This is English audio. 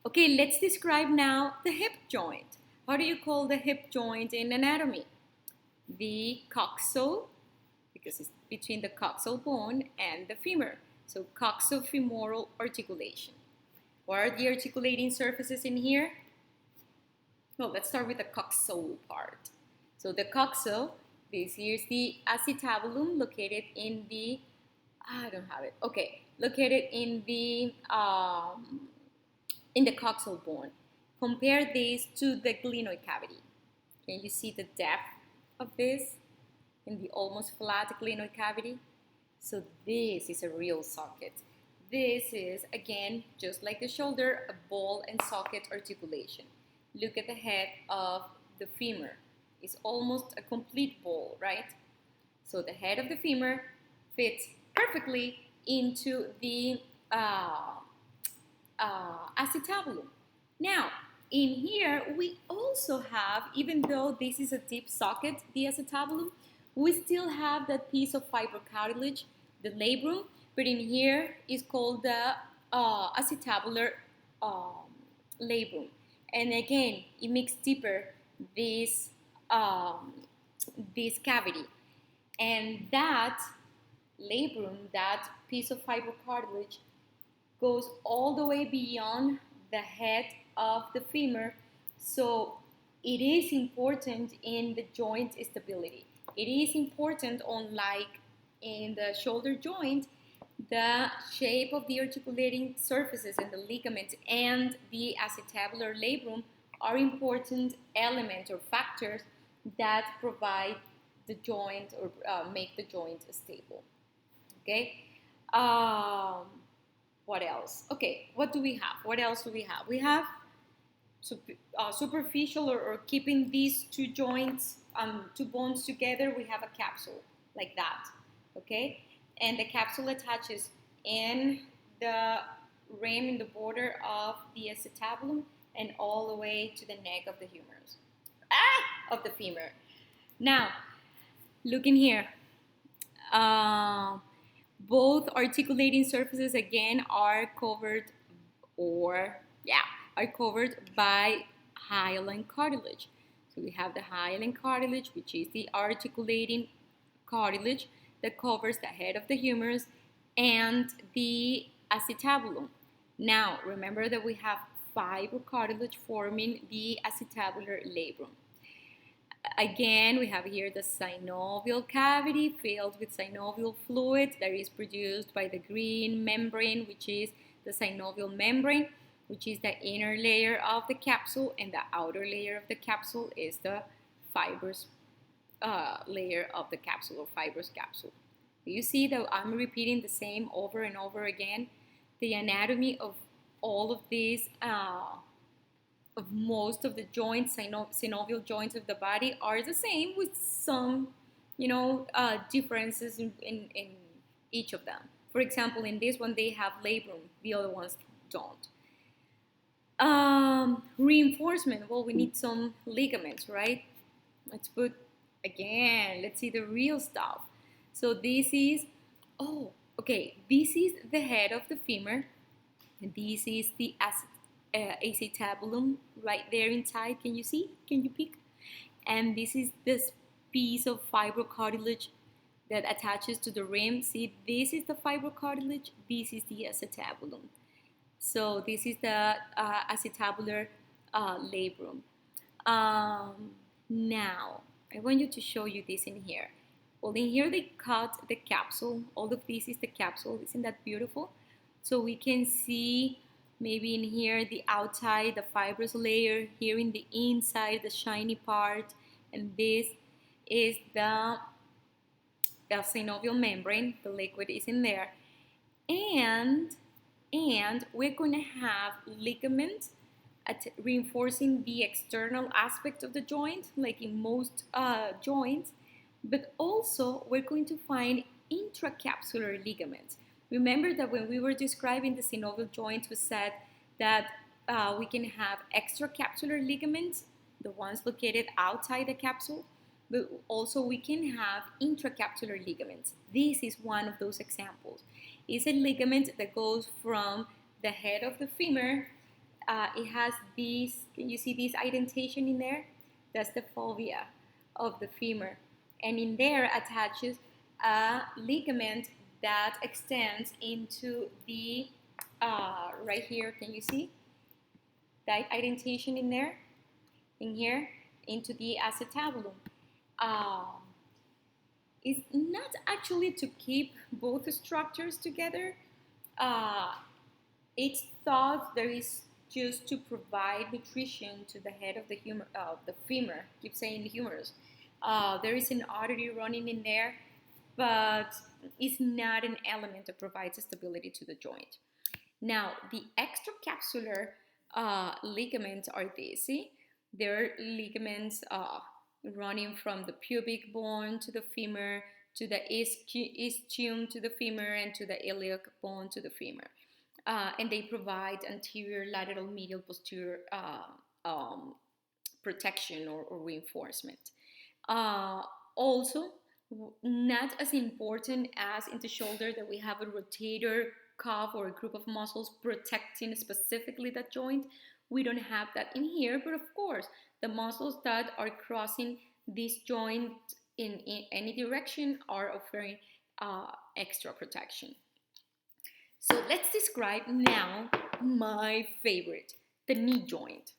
Okay, let's describe now the hip joint. How do you call the hip joint in anatomy? The coxal, because it's between the coxal bone and the femur. So coxofemoral articulation. What are the articulating surfaces in here? Well, let's start with the coxal part. So the coxal, this here is the acetabulum located in the, I don't have it. Okay, located in the coxal bone. Compare this to the glenoid cavity. Can you see the depth of this in the almost flat glenoid cavity? So this is a real socket. This is, again, just like the shoulder, a ball and socket articulation. Look at the head of the femur. It's almost a complete ball, right? So the head of the femur fits perfectly into the acetabulum. Now, in here, we also have, even though this is a deep socket, the acetabulum, we still have that piece of fibrocartilage, the labrum, but in here is called the acetabular labrum. And again, it makes deeper this, this cavity. And that labrum, that piece of fibrocartilage, goes all the way beyond the head of the femur, so it is important in the joint stability. It is important, unlike in the shoulder joint, the shape of the articulating surfaces and the ligaments and the acetabular labrum are important elements or factors that provide the joint or make the joint stable. Okay. What else? Okay, what do we have? What else do we have? We have superficial or keeping these two joints, two bones together. We have a capsule like that, okay? And the capsule attaches in the rim, in the border of the acetabulum and all the way to the neck of the humerus, of the femur. Now, look in here. Both articulating surfaces again are covered by hyaline cartilage. So we have the hyaline cartilage, which is the articulating cartilage that covers the head of the humerus and the acetabulum. Now, remember that we have fibrocartilage forming the acetabular labrum. Again, we have here the synovial cavity filled with synovial fluid that is produced by the green membrane, which is the synovial membrane, which is the inner layer of the capsule, and the outer layer of the capsule is the fibrous layer of the capsule or fibrous capsule. You see that I'm repeating the same over and over again. The anatomy of all of these of most of the joints, synovial joints of the body are the same with some, differences in each of them. For example, in this one, they have labrum. The other ones don't. Reinforcement. Well, we need some ligaments, right? Let's see the real stuff. So this is, this is the head of the femur. And this is the acetabulum right there inside. Can you see? Can you peek? And this is this piece of fibrocartilage that attaches to the rim. See, this is the fibrocartilage. This is the acetabulum. So this is the acetabular labrum. Now, I want you to show you this in here. Well, in here they cut the capsule. All of this is the capsule. Isn't that beautiful? So we can see maybe in here the outside, the fibrous layer, here in the inside, the shiny part, and this is the synovial membrane. The liquid is in there. And we're going to have ligaments reinforcing the external aspect of the joint, like in most joints, but also we're going to find intracapsular ligaments. Remember that when we were describing the synovial joints, we said that we can have extracapsular ligaments, the ones located outside the capsule, but also we can have intracapsular ligaments. This is one of those examples. It's a ligament that goes from the head of the femur it has these, can you see this indentation in there? That's the fovea of the femur. And in there attaches a ligament that extends into the, right here, can you see that indentation in there? In here, into the acetabulum. It's not actually to keep both structures together. It's thought there is just to provide nutrition to the head of the femur. I keep saying the humerus. There is an artery running in there, but it's not an element that provides stability to the joint. Now, the extracapsular ligaments are these. See? They're ligaments running from the pubic bone to the femur, to the ischium to the femur, and to the iliac bone to the femur. And they provide anterior, lateral, medial, posterior protection or reinforcement. Also, not as important as in the shoulder that we have a rotator cuff or a group of muscles protecting specifically that joint. We don't have that in here, but of course, the muscles that are crossing this joint in any direction are offering extra protection. So let's describe now my favorite, the knee joint.